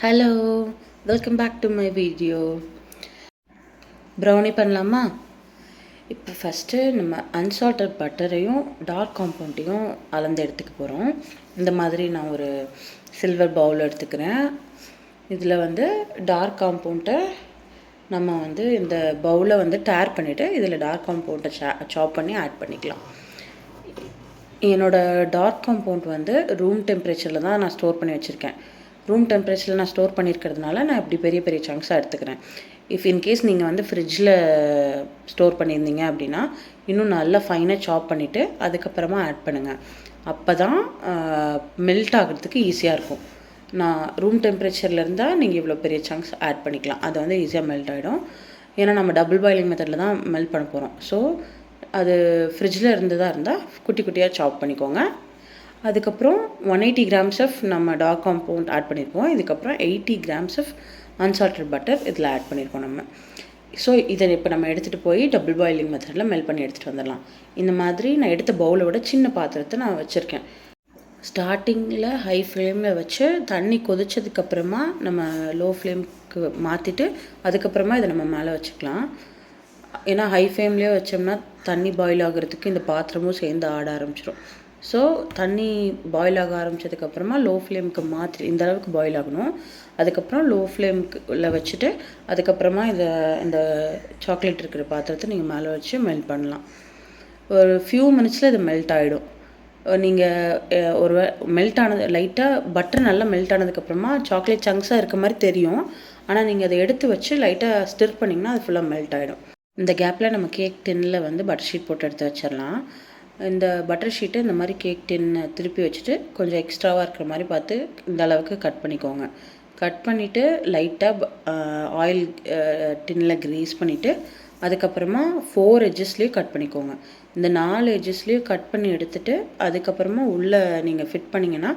Hello, welcome back to my video. Brownie பண்ணலாமா? இப்போ first நம்ம அன்சால்டட் பட்டரையும் டார்க் காம்பவுண்டையும் அளந்து எடுத்துக்க போகிறோம். இந்த மாதிரி நான் ஒரு சில்வர் பவுல் எடுத்துக்கிறேன். இதில் வந்து டார்க் காம்பவுண்ட்டை நம்ம வந்து இந்த பவுலை வந்து டேர் பண்ணிவிட்டு இதில் டார்க் காம்பவுண்ட்டை சாப் பண்ணி ஆட் பண்ணிக்கலாம். என்னோடய டார்க் காம்பவுண்ட் வந்து ரூம் டெம்பரேச்சரில் தான் நான் ஸ்டோர் பண்ணி வச்சுருக்கேன். ரூம் டெம்பரேச்சரில் நான் ஸ்டோர் பண்ணியிருக்கிறதுனால நான் இப்படி பெரிய பெரிய சங்க்ஸாக எடுத்துக்கிறேன். இஃப் இன்கேஸ் நீங்கள் வந்து ஃப்ரிட்ஜில் ஸ்டோர் பண்ணியிருந்தீங்க அப்படின்னா இன்னும் நல்லா ஃபைனாக சாப் பண்ணிவிட்டு அதுக்கப்புறமா ஆட் பண்ணுங்கள். அப்போ தான் மெல்ட் ஆகிறதுக்கு ஈஸியாக இருக்கும். நான் ரூம் டெம்பரேச்சரில் இருந்தால் நீங்கள் இவ்வளோ பெரிய சங்க்ஸ் ஆட் பண்ணிக்கலாம். அது வந்து ஈஸியாக மெல்ட் ஆகிடும். ஏன்னா நம்ம டபுள் பாயிலிங் மெத்தடில் தான் மெல்ட் பண்ண போகிறோம். ஸோ அது ஃப்ரிட்ஜில் இருந்ததாக இருந்தால் குட்டி குட்டியாக சாப் பண்ணிக்கோங்க. அதுக்கப்புறம் 180 கிராம்ஸ் ஆஃப் நம்ம டார்க் காம்பவுண்ட் ஆட் பண்ணியிருக்கோம். இதுக்கப்புறம் 80 கிராம்ஸ் ஆஃப் அன்சால்டட் பட்டர் இதில் ஆட் பண்ணியிருக்கோம் நம்ம. ஸோ இதை இப்போ நம்ம எடுத்துகிட்டு போய் டபுள் பாயிலிங் மெத்தடில் மெல்ட் பண்ணி எடுத்துகிட்டு வந்துடலாம். இந்த மாதிரி நான் எடுத்த பவுலை விட சின்ன பாத்திரத்தை நான் வச்சுருக்கேன். ஸ்டார்டிங்கில் ஹை ஃப்ளேமில் வச்சு தண்ணி கொதிச்சதுக்கப்புறமா நம்ம லோ ஃப்ளேமுக்கு மாற்றிட்டு அதுக்கப்புறமா இதை நம்ம மேலே வச்சுக்கலாம். ஏன்னா ஹை ஃப்ளேம்லேயே வச்சோம்னா தண்ணி பாயில் ஆகிறதுக்கு இந்த பாத்திரமும் சேர்ந்து ஆட ஆரம்பிச்சிடும். ஸோ தண்ணி பாயில் ஆக ஆரம்பித்ததுக்கப்புறமா லோ ஃப்ளேமுக்கு மாற்றி இந்த அளவுக்கு பாயில் ஆகணும். அதுக்கப்புறம் லோ ஃப்ளேமுக்குள்ள வச்சுட்டு அதுக்கப்புறமா இந்த சாக்லேட் இருக்கிற பாத்திரத்தை நீங்கள் மேலே வச்சு மெல்ட் பண்ணலாம். ஒரு ஃபியூ மினிட்ஸில் இது மெல்ட் ஆகிடும். நீங்கள் ஒரு மெல்ட் ஆனது லைட்டாக பட்டர் நல்லா மெல்ட் ஆனதுக்கப்புறமா சாக்லேட் சங்க்ஸாக இருக்க மாதிரி தெரியும். ஆனால் நீங்கள் அதை எடுத்து வச்சு லைட்டாக ஸ்டிர் பண்ணிங்கன்னா அது ஃபுல்லாக மெல்ட் ஆகிடும். இந்த கேப்பில் நம்ம கேக் டின்னில் வந்து பட்டர் ஷீட் போட்டு எடுத்து வச்சிடலாம். இந்த பட்டர் ஷீட்டை இந்த மாதிரி கேக் டின்னை திருப்பி வச்சுட்டு கொஞ்சம் எக்ஸ்ட்ராவாக இருக்கிற மாதிரி பார்த்து இந்த அளவுக்கு கட் பண்ணிக்கோங்க. கட் பண்ணிவிட்டு லைட்டாக ஆயில் டின்னில் க்ரீஸ் பண்ணிவிட்டு அதுக்கப்புறமா 4 எட்ஜஸ்லேயும் கட் பண்ணிக்கோங்க. இந்த 4 எட்ஜஸ்லேயும் கட் பண்ணி எடுத்துகிட்டு அதுக்கப்புறமா உள்ளே நீங்கள் ஃபிட் பண்ணிங்கன்னா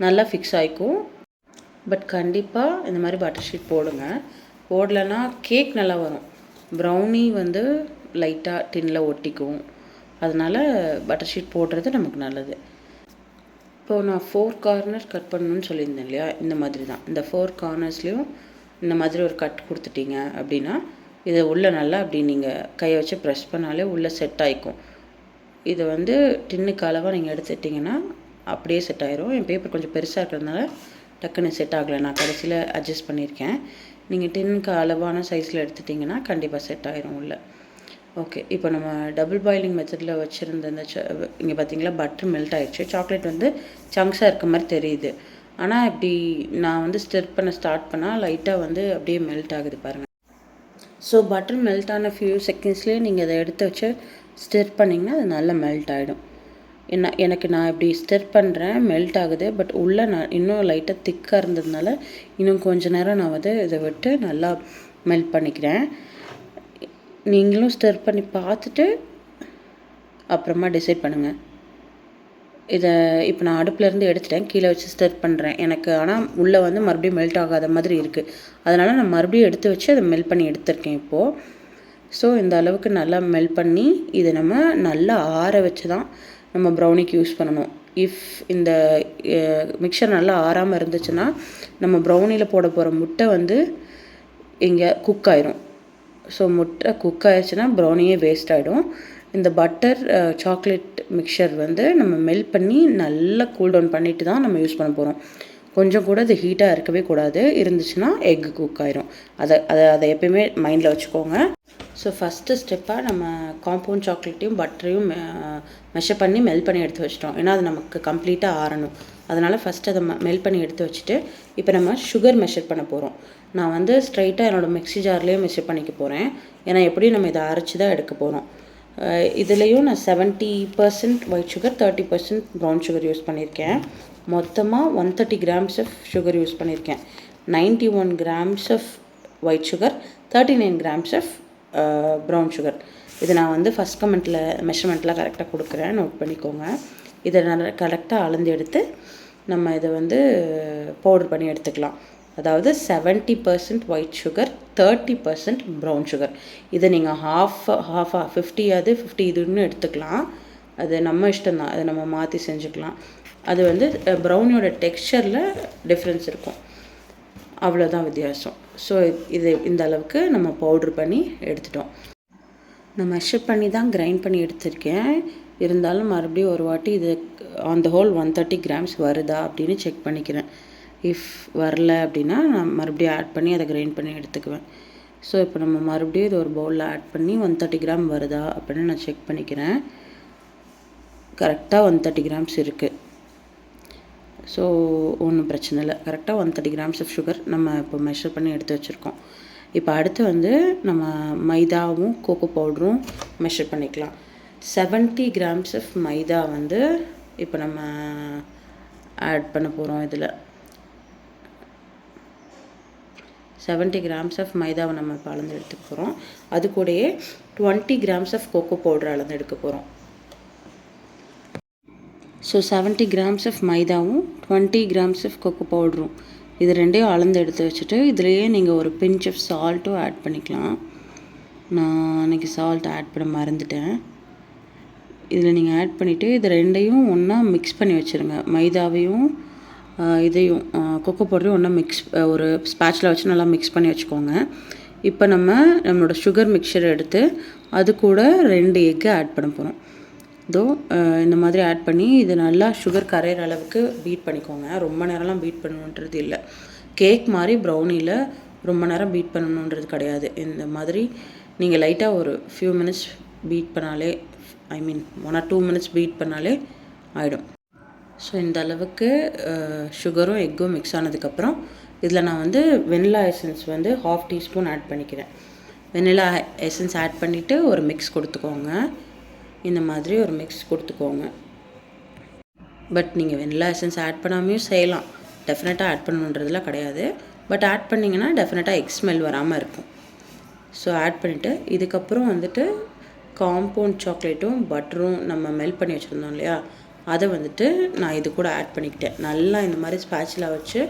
நல்லா ஃபிக்ஸ் ஆகிக்கும். பட் கண்டிப்பாக இந்த மாதிரி பட்டர் ஷீட் போடுங்க. போடலைன்னா கேக் நல்லா வரும். ப்ரௌனி வந்து லைட்டாக டின்னில் ஒட்டிக்கும். அதனால் பட்டர் ஷீட் போடுறது நமக்கு நல்லது. இப்போது நான் 4 கார்னர் கட் பண்ணணும்னு சொல்லியிருந்தேன் இல்லையா, இந்த மாதிரி தான். இந்த 4 கார்னர்ஸ்லேயும் இந்த மாதிரி ஒரு கட் கொடுத்துட்டீங்க அப்படின்னா இதை உள்ளே நல்லா அப்படி நீங்கள் கையை வச்சு ப்ரெஸ் பண்ணாலே உள்ளே செட் ஆகிக்கும். இதை வந்து டின்னுக்கு அளவாக நீங்கள் எடுத்துட்டிங்கன்னா அப்படியே செட் ஆகிரும். என் பேப்பர் கொஞ்சம் பெருசாக இருக்கிறதுனால டக்குன்னு செட் ஆகலை. நான் கடைசியில் அட்ஜஸ்ட் பண்ணியிருக்கேன். நீங்கள் டின்னுக்கு அளவான சைஸில் எடுத்துட்டிங்கன்னா கண்டிப்பாக செட் ஆகிரும் உள்ளே. ஓகே, இப்போ நம்ம டபுள் பாயிலிங் மெத்தடில் வச்சுருந்த இந்த இங்கே பார்த்தீங்களா பட்டர் மெல்ட் ஆகிடுச்சு. சாக்லேட் வந்து சங்க்ஸாக இருக்க மாதிரி தெரியுது. ஆனால் இப்படி நான் வந்து ஸ்டிர் பண்ண ஸ்டார்ட் பண்ணால் லைட்டாக வந்து அப்படியே மெல்ட் ஆகுது பாருங்கள். ஸோ பட்டர் மெல்ட் ஆன ஃபியூ செகண்ட்ஸ்லேயே நீங்கள் அதை எடுத்து வச்சு ஸ்டிர் பண்ணிங்கன்னா அது நல்லா மெல்ட் ஆகிடும். எனக்கு நான் இப்படி ஸ்டிர் பண்ணுறேன், மெல்ட் ஆகுது. பட் உள்ளே நான் இன்னும் லைட்டாக திக்காக இருந்ததுனால இன்னும் கொஞ்சம் நேரம் நான் வந்து இதை விட்டு நல்லா மெல்ட் பண்ணிக்கிறேன். நீங்களும் ஸ்டிர் பண்ணி பார்த்துட்டு அப்புறமா டிசைட் பண்ணுங்கள். இதை இப்போ நான் அடுப்புலேருந்து எடுத்துட்டேன், கீழே வச்சு ஸ்டிர் பண்ணுறேன். எனக்கு ஆனால் உள்ளே வந்து மறுபடியும் மெல்ட் ஆகாத மாதிரி இருக்குது. அதனால் நான் மறுபடியும் எடுத்து வச்சு அதை மெல்ட் பண்ணி எடுத்திருக்கேன் இப்போது. ஸோ இந்த அளவுக்கு நல்லா மெல்ட் பண்ணி இதை நம்ம நல்லா ஆற வச்சு தான் நம்ம ப்ரௌனிக்கு யூஸ் பண்ணணும். இஃப் இந்த மிக்சர் நல்லா ஆறாமல் இருந்துச்சுன்னா நம்ம ப்ரௌனியில் போட போகிற முட்டை வந்து இங்கே குக் ஆயிரும். ஸோ முட்டை குக் ஆயிடுச்சுன்னா ப்ரௌனியே வேஸ்ட் ஆகிடும். இந்த பட்டர் சாக்லேட் மிக்சர் வந்து நம்ம மெல்ட் பண்ணி நல்லா கூல் டவுன் பண்ணிவிட்டு தான் நம்ம யூஸ் பண்ண போகிறோம். கொஞ்சம் கூட அது ஹீட்டாக இருக்கவே கூடாது. இருந்துச்சுன்னா எக் குக் ஆயிரும். அதை எப்பயுமே மைண்டில் வச்சுக்கோங்க. ஸோ ஃபஸ்ட்டு ஸ்டெப்பாக நம்ம காம்பவுண்ட் சாக்லேட்டையும் பட்டரையும் மெஷர் பண்ணி மெல்ட் பண்ணி எடுத்து வச்சிட்டோம். ஏன்னா அது நமக்கு கம்ப்ளீட்டாக ஆறணும். அதனால் ஃபஸ்ட்டு அதை மெல்ட் பண்ணி எடுத்து வச்சுட்டு இப்போ நம்ம சுகர் மெஷர் பண்ண போகிறோம். நான் வந்து ஸ்ட்ரைட்டாக என்னோடய மிக்ஸி ஜார்லேயே மெஷர் பண்ணிக்க போகிறேன். ஏன்னா எப்படியும் நம்ம இதை அரைச்சி தான் எடுக்க போகிறோம். இதுலேயும் நான் 70% white sugar 30% brown sugar use பண்ணியிருக்கேன். மொத்தமாக 130 கிராம்ஸ் ஆஃப் சுகர் யூஸ் பண்ணியிருக்கேன். 91 grams of white sugar 39 grams of brown sugar. இது நான் வந்து ஃபஸ்ட் கமெண்ட்டில் மெஷர்மெண்ட்லாம் கரெக்டாக கொடுக்குறேன், நோட் பண்ணிக்கோங்க. இதை நான் கரெக்டாக அளந்து எடுத்து நம்ம இதை வந்து பவுடர் பண்ணி எடுத்துக்கலாம். அதாவது 70% ஒயிட் சுகர் 30% ப்ரௌன் சுகர். இதை நீங்கள் ஹாஃபாக 50 அது 50 இதுன்னு எடுத்துக்கலாம். அது நம்ம இஷ்டம்தான், அதை நம்ம மாற்றி செஞ்சுக்கலாம். அது வந்து ப்ரௌனியோட டெக்ஸ்சரில் டிஃப்ரென்ஸ் இருக்கும். அவ்வளோதான் வித்தியாசம். ஸோ இது இந்த அளவுக்கு நம்ம பவுட்ரு பண்ணி எடுத்துட்டோம். நான் மெஷர் பண்ணி தான் கிரைண்ட் பண்ணி எடுத்திருக்கேன். இருந்தாலும் மறுபடியும் ஒரு வாட்டி இது ஆன் த ஹோல் 130 கிராம்ஸ் வருதா அப்படின்னு செக் பண்ணிக்கிறேன். இஃப் வரல அப்படின்னா நான் மறுபடியும் ஆட் பண்ணி அதை கிரைண்ட் பண்ணி எடுத்துக்குவேன். ஸோ இப்போ நம்ம மறுபடியும் இது ஒரு பவுலில் ஆட் பண்ணி 130 கிராம் வருதா அப்படின்னு நான் செக் பண்ணிக்கிறேன். கரெக்டாக 130 கிராம்ஸ் இருக்குது. ஸோ ஒன்றும் பிரச்சனை இல்லை. கரெக்டாக 130 கிராம்ஸ் ஆஃப் சுகர் நம்ம இப்போ மெஷர் பண்ணி எடுத்து வச்சுருக்கோம். இப்போ அடுத்து வந்து நம்ம மைதாவும் கோகோ பவுடரும் மெஷர் பண்ணிக்கலாம். 70 கிராம்ஸ் ஆஃப் மைதா வந்து இப்போ நம்ம ஆட் பண்ண போகிறோம். இதில் 70 கிராம்ஸ் ஆஃப் மைதாவை நம்ம இப்போ அளந்து எடுத்துக்க போகிறோம். அது கூடயே 20 கிராம்ஸ் ஆஃப் கோகோ பவுடர் அளந்து எடுக்க போகிறோம். ஸோ 70 கிராம்ஸ் ஆஃப் மைதாவும் 20 கிராம்ஸ் ஆஃப் கோகோ பவுடரும் இது ரெண்டையும் அளந்து எடுத்து வச்சுட்டு இதுலேயே நீங்கள் ஒரு பிஞ்ச் ஆஃப் சால்ட்டும் ஆட் பண்ணிக்கலாம். நான் அன்றைக்கி சால்ட் ஆட் பண்ண மறந்துட்டேன். இதில் நீங்கள் ஆட் பண்ணிவிட்டு இது ரெண்டையும் ஒன்றா மிக்ஸ் பண்ணி வச்சுருங்க. மைதாவையும் இதையும் கொக்கோ பவுடரையும் ஒன்றா ஒரு ஸ்பேட்சில் வச்சு நல்லா மிக்ஸ் பண்ணி வச்சுக்கோங்க. இப்போ நம்மளோட சுகர் மிக்சர் எடுத்து அது கூட 2 எக்கு ஆட் பண்ண போகிறோம். இந்த மாதிரி ஆட் பண்ணி இது நல்லா சுகர் கரையிற அளவுக்கு பீட் பண்ணிக்கோங்க. ரொம்ப நேரம்லாம் பீட் பண்ணணுன்றது இல்லை. கேக் மாதிரி ப்ரௌனியில் ரொம்ப நேரம் பீட் பண்ணணுன்றது கிடையாது. இந்த மாதிரி நீங்கள் லைட்டாக ஒரு ஃபியூ மினிட்ஸ் பீட் பண்ணாலே 1 or 2 minutes பீட் பண்ணாலே ஆகிடும். ஸோ இந்த அளவுக்கு சுகரும் எக்கும் மிக்ஸ் ஆனதுக்கப்புறம் இதில் நான் வந்து வெனிலா எசன்ஸ் வந்து 1/2 teaspoon ஆட் பண்ணிக்கிறேன். வெனிலா எசன்ஸ் ஆட் பண்ணிவிட்டு ஒரு மிக்ஸ் கொடுத்துக்கோங்க. இந்த மாதிரி ஒரு மிக்ஸ் கொடுத்துக்கோங்க. பட் நீங்கள் வெனிலா எசன்ஸ் ஆட் பண்ணாமையும் செய்யலாம். டெஃபினட்டாக ஆட் பண்ணணுன்றதுலாம் கிடையாது. பட் ஆட் பண்ணிங்கன்னா டெஃபினட்டாக எக் ஸ்மெல் வராமல் இருக்கும். ஸோ ஆட் பண்ணிவிட்டு இதுக்கப்புறம் வந்துட்டு காம்பவுண்ட் சாக்லேட்டும் பட்டரும் நம்ம மெல்ட் பண்ணி வச்சுருந்தோம் இல்லையா, அதை வந்துட்டு நான் இது கூட ஆட் பண்ணிக்கிட்டேன். நல்லா இந்த மாதிரி ஸ்பேட்சில் வச்சு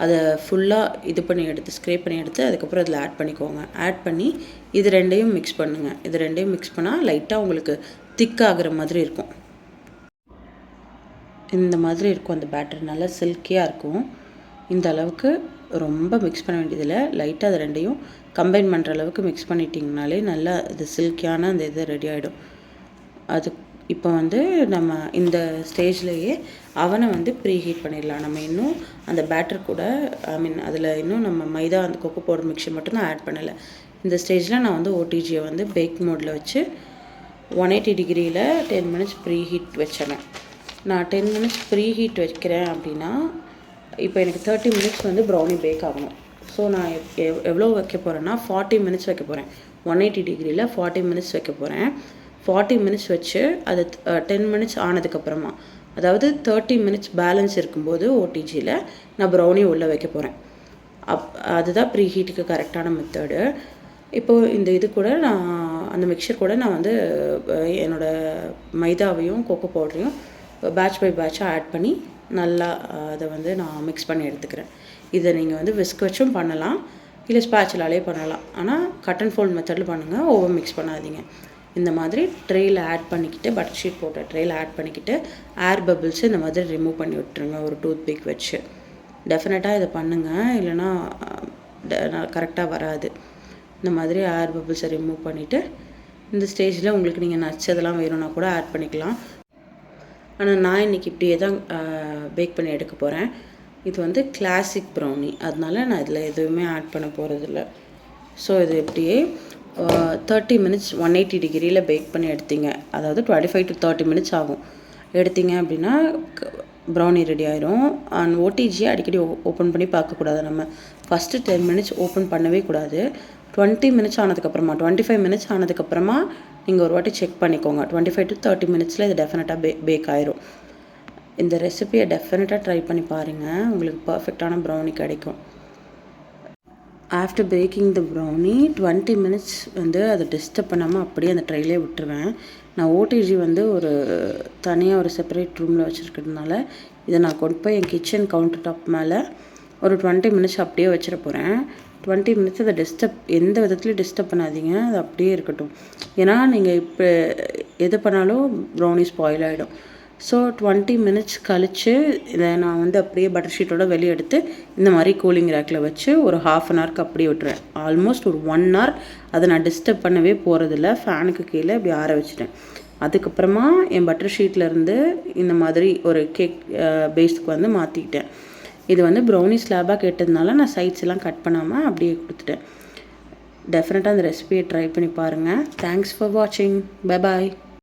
அதை ஃபுல்லாக இது பண்ணி எடுத்து ஸ்க்ரேப் பண்ணி எடுத்து அதுக்கப்புறம் இதில் ஆட் பண்ணிக்கோங்க. ஆட் பண்ணி இது ரெண்டையும் மிக்ஸ் பண்ணுங்கள். இது ரெண்டையும் மிக்ஸ் பண்ணால் லைட்டாக உங்களுக்கு திக்காகிற மாதிரி இருக்கும். இந்த மாதிரி இருக்கும் அந்த பேட்டர். நல்லா சில்கியாக இருக்கும். இந்த அளவுக்கு ரொம்ப மிக்ஸ் பண்ண வேண்டியதில்லை. லைட்டாக அது ரெண்டையும் கம்பைன் பண்ணுற அளவுக்கு மிக்ஸ் பண்ணிட்டிங்கனாலே நல்லா இது சில்கியான அந்த இது ரெடி ஆகிடும். அது இப்போ வந்து நம்ம இந்த ஸ்டேஜ்லேயே அவனை வந்து ப்ரீ ஹீட் பண்ணிடலாம். நம்ம இன்னும் அந்த பேட்டர் கூட அதில் இன்னும் நம்ம மைதா அந்த கொக்கோ பவுடர் மிக்சர் மட்டும் தான் ஆட் பண்ணலை. இந்த ஸ்டேஜில் நான் வந்து ஓடிஜியை வந்து பேக் மோடில் வச்சு 180 degreeல 10 minutes ப்ரீ ஹீட் வச்சிடறேன். நான் 10 minutes ப்ரீ ஹீட் வைக்கிறேன் அப்படின்னா இப்போ எனக்கு 30 minutes வந்து ப்ரௌனி பேக் ஆகணும். ஸோ நான் எவ்வளோ வைக்க போகிறேன்னா 40 minutes வைக்க போகிறேன். 180 degreeல 40 minutes வைக்க போகிறேன். 40 minutes வச்சு அது 10 minutes ஆனதுக்கப்புறமா, அதாவது 30 minutes பேலன்ஸ் இருக்கும்போது ஓடிஜியில் நான் ப்ரௌனி உள்ளே வைக்க போகிறேன். அதுதான் ப்ரீ ஹீட்டுக்கு கரெக்டான மெத்தடு. இப்போது இந்த இது கூட நான் அந்த மிக்சர் கூட நான் வந்து என்னோடய மைதாவையும் கோகோ பவுடரையும் பேட்ச் பை பேட்சாக ஆட் பண்ணி நல்லா அதை வந்து நான் மிக்ஸ் பண்ணி எடுத்துக்கிறேன். இதை நீங்கள் வந்து விஸ்க் வச்சும் பண்ணலாம், இல்லை ஸ்பேட்சுலாலே பண்ணலாம். ஆனால் கட் அண்ட் ஃபோல்ட் மெத்தடில் பண்ணுங்கள், ஓவர் மிக்ஸ் பண்ணாதீங்க. இந்த மாதிரி ட்ரேயில் ஆட் பண்ணிக்கிட்டு, பட்டர் ஷீட் போட்ட ட்ரேயில் ஆட் பண்ணிக்கிட்டு ஏர் பபிள்ஸ் இந்த மாதிரி ரிமூவ் பண்ணி விட்டுருங்க ஒரு டூத் பிக் வச்சு. டெஃபினட்டாக இதை பண்ணுங்கள், இல்லைனா கரெக்டாக வராது. இந்த மாதிரி ஏர் பபிள்ஸை ரிமூவ் பண்ணிவிட்டு இந்த ஸ்டேஜில் உங்களுக்கு நீங்கள் நச்சதெல்லாம் வேணும்னா கூட ஆட் பண்ணிக்கலாம். ஆனால் நான் இன்றைக்கி இப்படியே தான் பேக் பண்ணி எடுக்க போகிறேன். இது வந்து கிளாசிக் ப்ரௌனி, அதனால நான் இதில் எதுவுமே ஆட் பண்ண போகிறதில்ல. ஸோ இது இப்படியே 30 minutes 180 degreeல பேக் பண்ணி எடுத்தீங்க, அதாவது 25 to 30 minutes ஆகும். எடுத்தீங்க அப்படின்னா ப்ரௌனி ரெடி ஆயிரும். அண்ட் ஓடிஜியை அடிக்கடி ஓப்பன் பண்ணி பார்க்கக்கூடாது. நம்ம ஃபஸ்ட்டு 10 minutes ஓப்பன் பண்ணவே கூடாது. 20 minutes ஆனதுக்கப்புறமா 25 minutes ஆனதுக்கப்புறமா நீங்கள் ஒரு வாட்டி செக் பண்ணிக்கோங்க. 25 to 30 minutesல இது டெஃபினட்டாக பேக் ஆயிரும். இந்த ரெசிபியை டெஃபினட்டாக ட்ரை பண்ணி பாருங்கள், உங்களுக்கு பர்ஃபெக்டான ப்ரௌனி கிடைக்கும். ஆஃப்டர் பேக்கிங் த ப்ரௌனி 20 minutes வந்து அதை டிஸ்டர்ப் பண்ணாமல் அப்படியே அந்த ட்ரைலே விட்டுருவேன். நான் ஓடிஜி வந்து ஒரு தனியாக ஒரு செப்பரேட் ரூமில் வச்சுருக்கிறதுனால இதை நான் கொண்டு போய் என் கிச்சன் கவுண்டர் டாப் மேலே ஒரு 20 minutes அப்படியே வச்சிட போகிறேன். 20 minutes அதை எந்த விதத்துலையும் டிஸ்டர்ப் பண்ணாதீங்க, அது அப்படியே இருக்கட்டும். ஏன்னா நீங்கள் இப்போ எது பண்ணாலும் ப்ரௌனி ஸ்பாயில் ஆகிடும். ஸோ 20 மினிட்ஸ் கழித்து இதை நான் வந்து அப்படியே பட்டர் ஷீட்டோட வெளியே எடுத்து இந்த மாதிரி கூலிங் ரேக்கில் வச்சு ஒரு 1/2 ஹவருக்கு அப்படியே விட்டுருவேன். ஆல்மோஸ்ட் ஒரு 1 ஹவர் அதை நான் டிஸ்டர்ப் பண்ணவே போகிறதில்ல. ஃபேனுக்கு கீழே இப்படி ஆற வச்சுட்டேன். அதுக்கப்புறமா என் பட்டர் ஷீட்லேருந்து இந்த மாதிரி ஒரு கேக் பேஸ்க்கு வந்து மாற்றிக்கிட்டேன். இது வந்து ப்ரௌனி ஸ்லாபாக கேட்டதுனால நான் சைட்ஸ் எல்லாம் கட் பண்ணாமல் அப்படியே கொடுத்துட்டேன். டெஃபினட்டாக அந்த ரெசிபியை ட்ரை பண்ணி பாருங்கள். தேங்க்ஸ் ஃபார் வாட்சிங். Bye bye.